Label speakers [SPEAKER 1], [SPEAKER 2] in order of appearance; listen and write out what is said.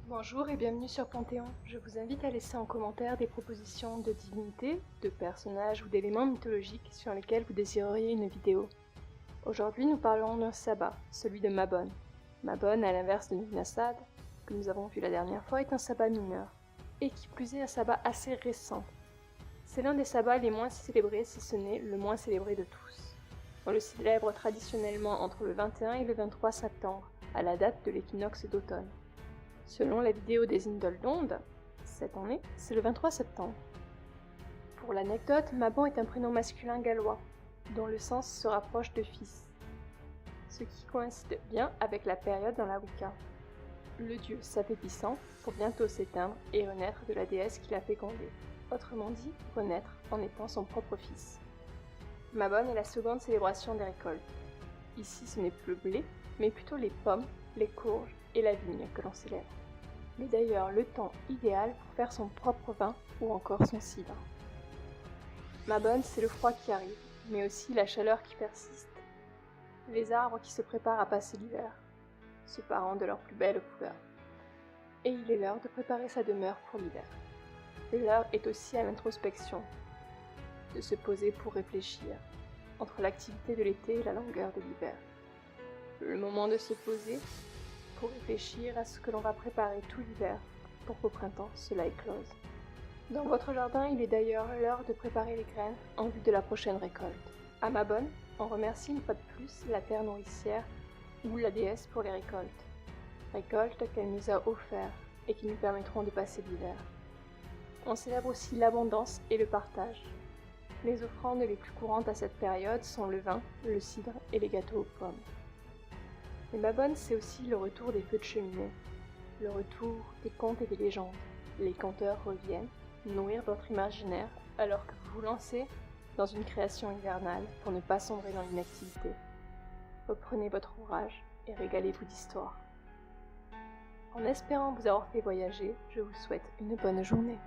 [SPEAKER 1] Bonjour et bienvenue sur Panthéon. Je vous invite à laisser en commentaire des propositions de divinités, de personnages ou d'éléments mythologiques sur lesquels vous désireriez une vidéo. Aujourd'hui, nous parlerons d'un sabbat, celui de Mabon. Mabon, à l'inverse de Lughnasadh, que nous avons vu la dernière fois, est un sabbat mineur, et qui plus est un sabbat assez récent. C'est l'un des sabbats les moins célébrés, si ce n'est le moins célébré de tous. On le célèbre traditionnellement entre le 21 et le 23 septembre, à la date de l'équinoxe d'automne. Selon la vidéo des Indoldondes, cette année, c'est le 23 septembre. Pour l'anecdote, Mabon est un prénom masculin gallois, dont le sens se rapproche de fils, ce qui coïncide bien avec la période dans la Wicca. Le dieu s'appétissant pour bientôt s'éteindre et renaître de la déesse qui l'a fécondé, autrement dit, renaître en étant son propre fils. Mabon est la seconde célébration des récoltes. Ici, ce n'est plus le blé, mais plutôt les pommes, les courges et la vigne que l'on célèbre. Mais d'ailleurs le temps idéal pour faire son propre vin ou encore son cidre. Mabon, c'est le froid qui arrive, mais aussi la chaleur qui persiste. Les arbres qui se préparent à passer l'hiver, se parant de leur plus belle couleur. Et il est l'heure de préparer sa demeure pour l'hiver. L'heure est aussi à l'introspection, de se poser pour réfléchir, entre l'activité de l'été et la longueur de l'hiver. Le moment de se poser pour réfléchir à ce que l'on va préparer tout l'hiver pour qu'au printemps cela éclose. Dans votre jardin, il est d'ailleurs l'heure de préparer les graines en vue de la prochaine récolte. À Mabon, on remercie une fois de plus la terre nourricière ou la déesse pour les récoltes. Récoltes qu'elle nous a offertes et qui nous permettront de passer l'hiver. On célèbre aussi l'abondance et le partage. Les offrandes les plus courantes à cette période sont le vin, le cidre et les gâteaux aux pommes. Mais Mabon, c'est aussi le retour des feux de cheminée, le retour des contes et des légendes. Les conteurs reviennent nourrir votre imaginaire alors que vous vous lancez dans une création hivernale pour ne pas sombrer dans l'inactivité. Reprenez votre ouvrage et régalez-vous d'histoire. En espérant vous avoir fait voyager, je vous souhaite une bonne journée.